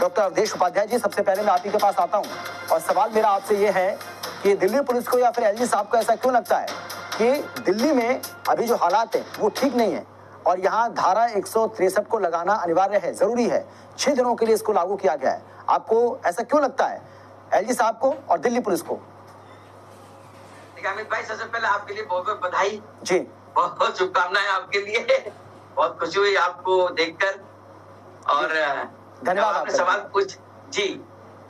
Doctor Awadhesh Upadhyay ji, सबसे पहले मैं आप ही के पास आता हूं और सवाल मेरा आपसे ये है कि दिल्ली पुलिस को या फिर एलजी साहब को ऐसा क्यों लगता है कि दिल्ली में अभी जो हालात हैं वो ठीक नहीं है और यहाँ धारा 163 को लगाना अनिवार्य है, जरूरी है, 6 दिनों के लिए इसको लागू किया गया है। आपको ऐसा क्यों लगता है एलजी साहब को और दिल्ली पुलिस को? अमित भाई, सबसे पहले आपके लिए बहुत बहुत बधाई जी, बहुत बहुत शुभकामनाएं आपके लिए। बहुत खुशी हुई आपको देखकर और धन्यवाद। आपने सवाल पूछ जी,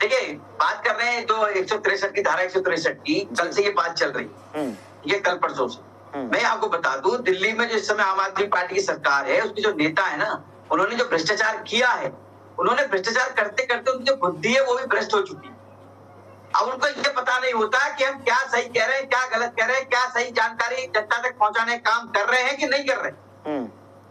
देखिए बात कर रहे हैं जो 163 की धारा 163 की, कल से ये बात चल रही, ये कल परसों से। मैं आपको बता दूं, दिल्ली में जो इस समय आम आदमी पार्टी की सरकार है, उसके जो नेता है ना, उन्होंने जो भ्रष्टाचार किया है, उन्होंने भ्रष्टाचार करते करते उनकी जो बुद्धि है वो भी भ्रष्ट हो चुकी है। अब उनको ये पता नहीं होता कि हम क्या सही कह रहे हैं, क्या गलत कह रहे हैं, क्या सही जानकारी जनता तक पहुंचाने का काम कर रहे हैं कि नहीं कर रहे।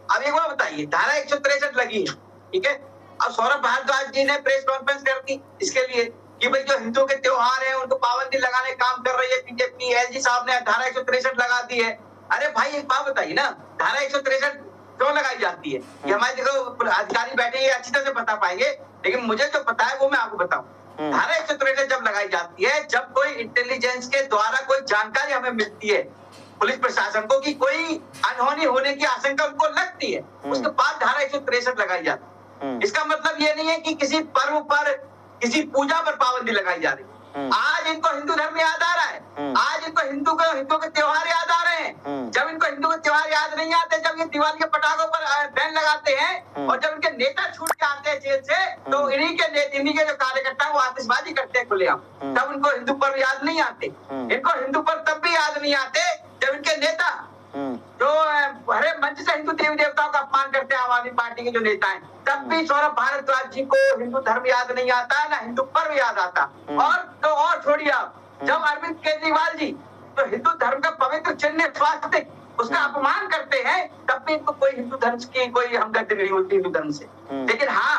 अब एक बात बताइए, धारा 163 लगी है, ठीक है। अब सौरभ भारद्वाज जी ने प्रेस कॉन्फ्रेंस कर दी इसके लिए कि भाई जो हिंदुओं के त्योहार हैं उनको पाबंदी लगाने का काम कर रही है बीजेपी। एलजी साहब ने धारा 163 लगा दी है। अरे भाई एक बात बताइए ना, धारा 163 क्यों लगाई जाती है? कि हमारे देखो अधिकारी बैठे ये अच्छी तरह से बता पाएंगे, लेकिन मुझे जो पता है वो मैं आपको बताऊं। धारा 163 जब लगाई जाती है, जब कोई इंटेलिजेंस के द्वारा कोई जानकारी हमें मिलती है पुलिस प्रशासन को कि कोई अनहोनी होने की आशंका उनको लगती है, उसके बाद धारा 163 लगाई जाती है। इसका मतलब ये नहीं है कि किसी पर्व पर, किसी पूजा पर पाबंदी लगाई जा रही है। आज इनको हिंदू धर्म याद आ रहा है, आज इनको हिंदू के त्योहार याद आ रहे हैं। जब इनको हिंदू के त्योहार याद नहीं आते, जब ये दिवाली के पटाखों पर बैन लगाते हैं और जब इनके नेता छूट के आते हैं जेल से, तो इन्हीं के जो कार्यकर्ता वो आतिशबाजी करते हैं खुलेआम, तब इनको हिंदू पर्व याद नहीं आते। इनको हिंदू पर्व तब भी याद नहीं आते जब इनके नेता जो हरे मंच से हिंदू देवी देवताओं का अपमान करते हैं, आम आदमी पार्टी के जो नेता हैं, तब भी सौरभ भारद्वाज जी को हिंदू धर्म याद नहीं आता, ना हिंदू पर्व याद आता। और तो और छोड़िए आप, जब अरविंद केजरीवाल जी तो हिंदू धर्म का पवित्र चिन्ह स्वास्थ्य उसका अपमान करते हैं, तब भी इनको कोई हिंदू धर्म की कोई हमदर्दी नहीं होती हिंदू धर्म से। लेकिन हाँ,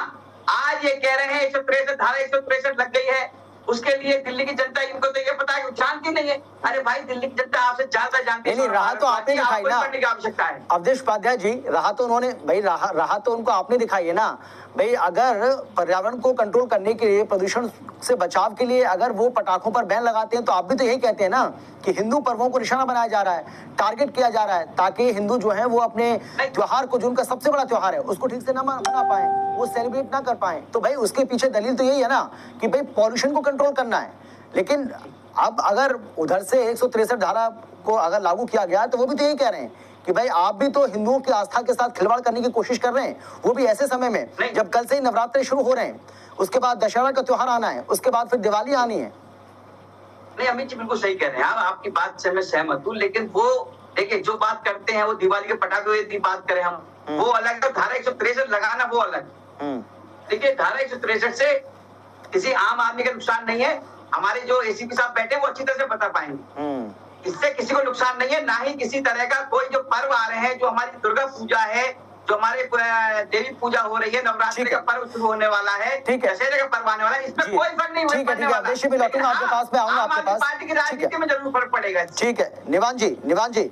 आज ये कह रहे हैं 163 धारा 163 लग गई है, उसके लिए दिल्ली की जनता, इनको तो ये पता है, जानती नहीं है। अरे भाई, दिल्ली की जनता आपसे ज्यादा जानती है। राहत तो आपने दिखाई ना, आवश्यकता है। अवधेश उपाध्याय जी, राहत तो उन्होंने भाई राहत तो उनको आपने दिखाई है ना भाई। अगर पर्यावरण को कंट्रोल करने के लिए, प्रदूषण से बचाव के लिए अगर वो पटाखों पर बैन लगाते हैं, तो आप भी तो यही कहते हैं ना कि हिंदू पर्वों को निशाना बनाया जा रहा है, टारगेट किया जा रहा है, ताकि हिंदू जो है वो अपने त्योहार को, जो उनका सबसे बड़ा त्योहार है, उसको ठीक से ना मना पाए, वो सेलिब्रेट ना कर पाए। तो भाई उसके पीछे दलील तो यही है ना कि भाई पॉल्यूशन को कंट्रोल करना है। लेकिन अब अगर उधर से 163 धारा को अगर लागू किया गया, तो वो भी तो यही कह रहे हैं कि भाई आप भी तो हिंदुओं की आस्था के साथ खिलवाड़ करने की कोशिश कर रहे हैं, वो भी ऐसे समय में जब कल से ही नवरात्रे शुरू हो रहे हैं, उसके बाद दशहरा का त्योहार आना है, उसके बाद फिर दिवाली आनी है। नहीं, अमित जी बिल्कुल सही कह रहे हैं आप, आपकी बात से मैं सहमत हूँ। लेकिन वो देखिए जो बात करते हैं वो दिवाली के पटाखे की बात करें हम, वो अलग है, धारा 163 लगाना वो अलग। देखिए धारा 163 से किसी आम आदमी का नुकसान नहीं है। हमारे जो एसीपी साहब बैठे वो अच्छी तरह से बता पाएंगे। इससे किसी को नुकसान नहीं है, ना ही किसी तरह का कोई जो पर्व आ रहे हैं, जो हमारी दुर्गा पूजा है, जो हमारे देवी पूजा हो रही है, नवरात्रि का पर्व शुरू होने वाला है, दशहरे का पर्व आने वाला है, इसमें कोई फर्क नहीं पड़ने वाला। आपके पास में आऊंगा, आपके पास पार्टी की राजनीति में जरूर फर्क पड़ेगा। ठीक है निवान जी